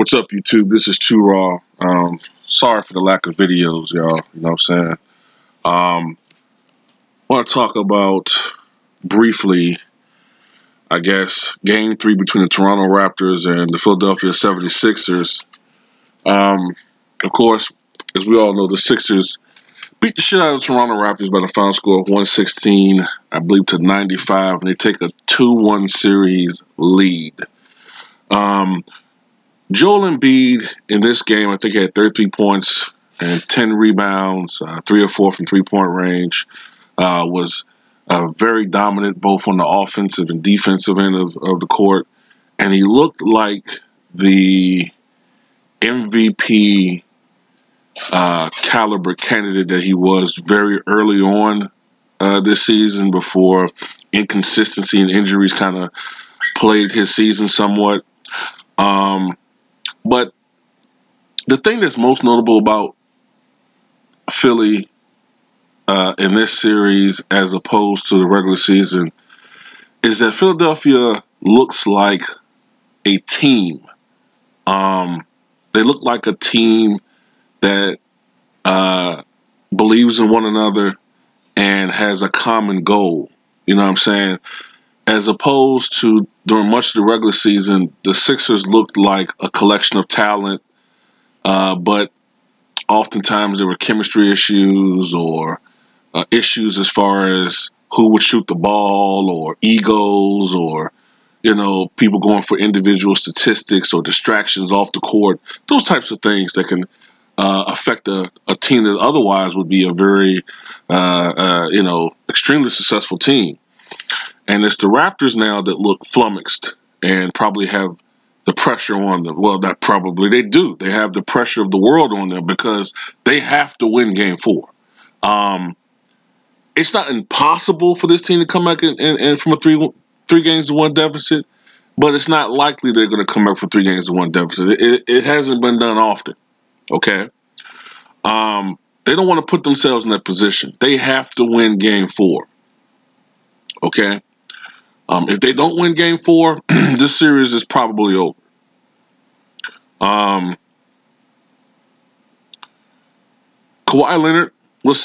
What's up, YouTube? This is Too Raw. Sorry for the lack of videos, y'all. You know what I'm saying? I want to talk about briefly, I guess, Game 3 between the Toronto Raptors and the Philadelphia 76ers. Of course, as we all know, the Sixers beat the shit out of the Toronto Raptors by the final score of 116, I believe, to 95, and they take a 2-1 series lead. Joel Embiid in this game, I think, had 33 points and 10 rebounds, 3 or 4 from three-point range. Was very dominant both on the offensive and defensive end of the court. And he looked like the MVP caliber candidate that he was very early on this season before inconsistency and injuries kind of plagued his season somewhat. But the thing that's most notable about Philly in this series as opposed to the regular season is that Philadelphia looks like a team. They look like a team that believes in one another and has a common goal. You know what I'm saying? As opposed to during much of the regular season, the Sixers looked like a collection of talent, but oftentimes there were chemistry issues or issues as far as who would shoot the ball or egos or, people going for individual statistics or distractions off the court. Those types of things that can affect a team that otherwise would be a very, extremely successful team. And it's the Raptors now that look flummoxed and probably have the pressure on them. Well, not probably. They do. They have the pressure of the world on them because they have to win Game 4. It's not impossible for this team to come back and from a three games to one deficit, but it's not likely they're going to come back from 3 games to 1 deficit. It hasn't been done often. Okay. They don't want to put themselves in that position. They have to win Game 4. Okay. If they don't win Game 4, this series is probably over. Kawhi Leonard was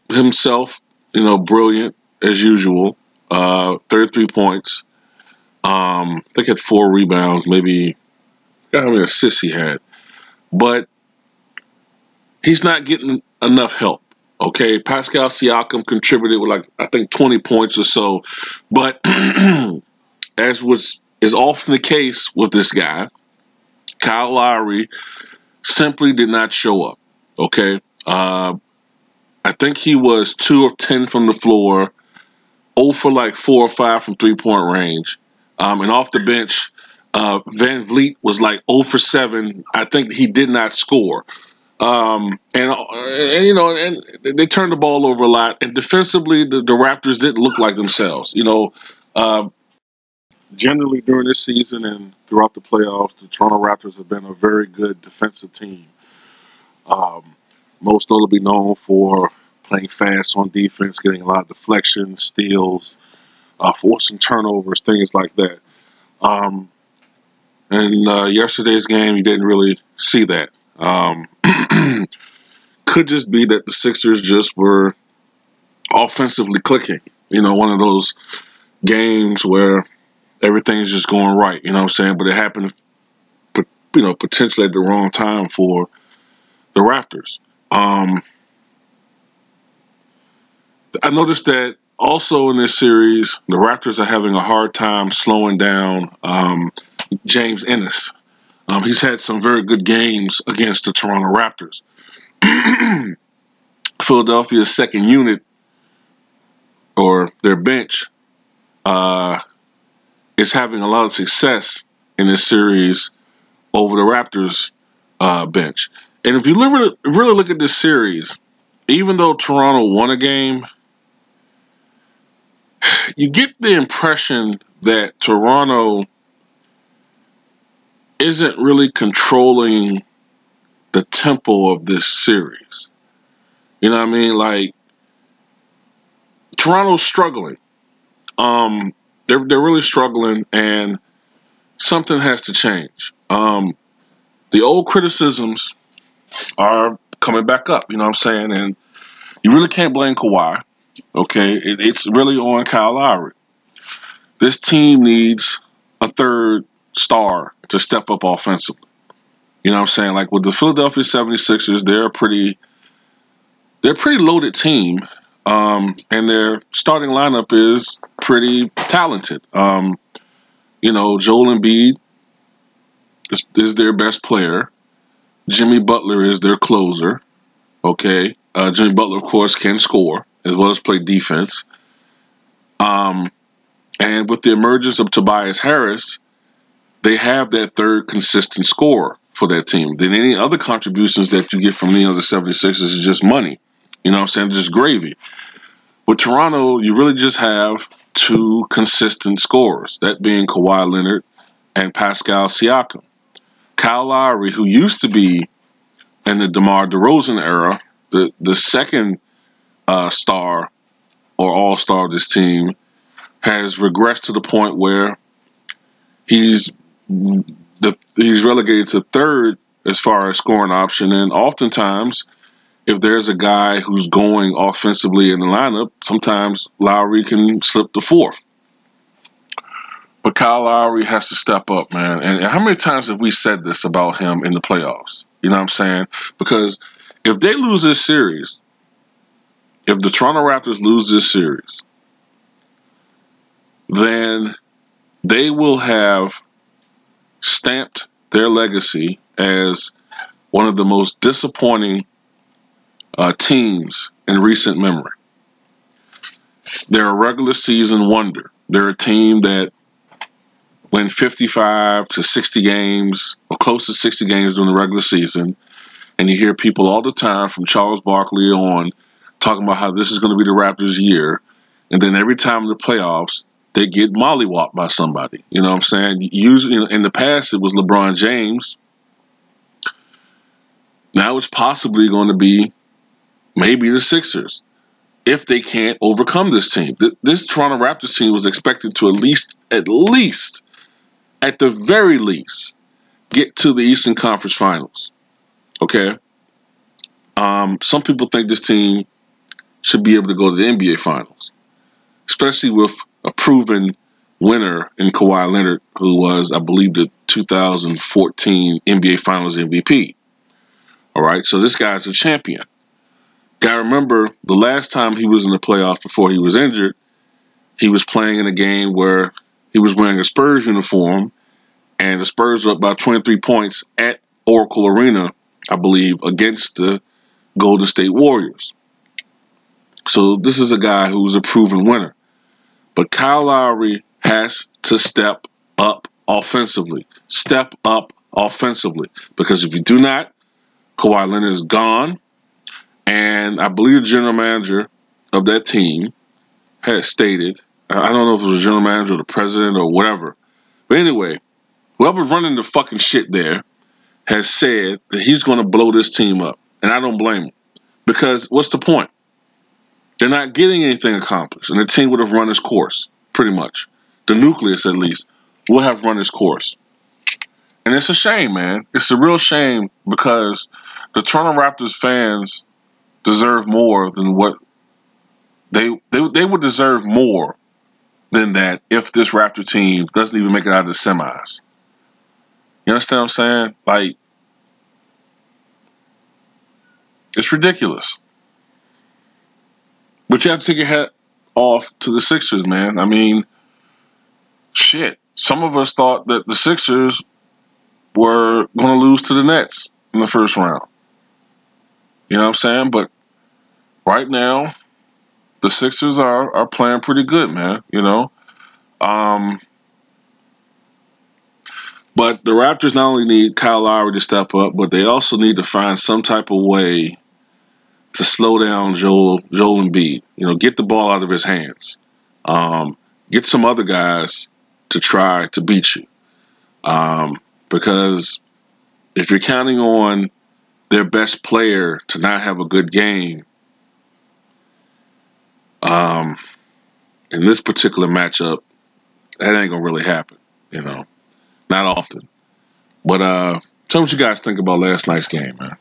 himself, brilliant as usual. 33 points. I think he had 4 rebounds, maybe. I forgot how many assists he had. But he's not getting enough help. Okay, Pascal Siakam contributed with I think 20 points or so. But as is often the case with this guy, Kyle Lowry simply did not show up. Okay, I think he was 2 of 10 from the floor, 0 for 4 or 5 from three-point range. And off the bench, Van Vliet was 0 for 7. I think he did not score. And they turned the ball over a lot. And defensively, the Raptors didn't look like themselves. Generally during this season and throughout the playoffs, the Toronto Raptors have been a very good defensive team. Most notably known for playing fast on defense, getting a lot of deflections, steals, forcing turnovers, things like that. And yesterday's game, you didn't really see that. Could just be that the Sixers just were offensively clicking. One of those games where everything's just going right, you know what I'm saying? But it happened, potentially at the wrong time for the Raptors. I noticed that also in this series, the Raptors are having a hard time slowing down James Ennis. He's had some very good games against the Toronto Raptors. Philadelphia's second unit, or their bench, is having a lot of success in this series over the Raptors bench. And if you really look at this series, even though Toronto won a game, you get the impression that Toronto isn't really controlling the tempo of this series. You know what I mean? Toronto's struggling. They're really struggling, and something has to change. the old criticisms are coming back up. You know what I'm saying? And you really can't blame Kawhi. Okay, it's really on Kyle Lowry. This team needs a third star to step up offensively. You know what I'm saying? Like with the Philadelphia 76ers, they're a pretty loaded team. And their starting lineup is pretty talented. Joel Embiid is their best player. Jimmy Butler is their closer. Okay. Jimmy Butler, of course, can score as well as play defense. And with the emergence of Tobias Harris, they have that third consistent scorer for that team. Then any other contributions that you get from the 76ers is just money. You know what I'm saying? Just gravy. With Toronto, you really just have two consistent scorers, that being Kawhi Leonard and Pascal Siakam. Kyle Lowry, who used to be in the DeMar DeRozan era, the second star or all-star of this team, has regressed to the point where he's relegated to third as far as scoring option. And oftentimes, if there's a guy who's going offensively in the lineup, sometimes Lowry can slip to fourth. But Kyle Lowry has to step up, man. And how many times have we said this about him in the playoffs? You know what I'm saying? Because if they lose this series, if the Toronto Raptors lose this series, then they will have stamped their legacy as one of the most disappointing teams in recent memory. They're a regular season wonder. They're a team that win 55 to 60 games or close to 60 games during the regular season. And you hear people all the time from Charles Barkley on talking about how this is going to be the Raptors' year. And then every time in the playoffs, they get mollywopped by somebody. You know what I'm saying? Usually in the past, it was LeBron James. Now it's possibly going to be maybe the Sixers if they can't overcome this team. This Toronto Raptors team was expected to at the very least, get to the Eastern Conference Finals. Okay? Some people think this team should be able to go to the NBA Finals, especially with a proven winner in Kawhi Leonard, who was, I believe, the 2014 NBA Finals MVP. All right? So this guy's a champion. Gotta remember, the last time he was in the playoffs before he was injured, he was playing in a game where he was wearing a Spurs uniform, and the Spurs were up by 23 points at Oracle Arena, I believe, against the Golden State Warriors. So this is a guy who's a proven winner. But Kyle Lowry has to step up offensively. Step up offensively. Because if you do not, Kawhi Leonard is gone. And I believe the general manager of that team has stated, I don't know if it was the general manager or the president or whatever, but anyway, whoever's running the fucking shit there has said that he's going to blow this team up. And I don't blame him. Because what's the point? They're not getting anything accomplished. And the team would have run its course, pretty much. The nucleus, at least, will have run its course. And it's a shame, man. It's a real shame because the Toronto Raptors fans deserve more than what they would deserve more than that if this Raptor team doesn't even make it out of the semis. You understand what I'm saying? Like, it's ridiculous. But you have to take your hat off to the Sixers, man. I mean, shit. Some of us thought that the Sixers were going to lose to the Nets in the first round. You know what I'm saying? But right now, the Sixers are playing pretty good, man. You know? But the Raptors not only need Kyle Lowry to step up, but they also need to find some type of way to slow down Joel Embiid. You know, get the ball out of his hands. Get some other guys to try to beat you. Because if you're counting on their best player to not have a good game, in this particular matchup, that ain't gonna really happen, you know. Not often. But Tell me what you guys think about last night's game, man.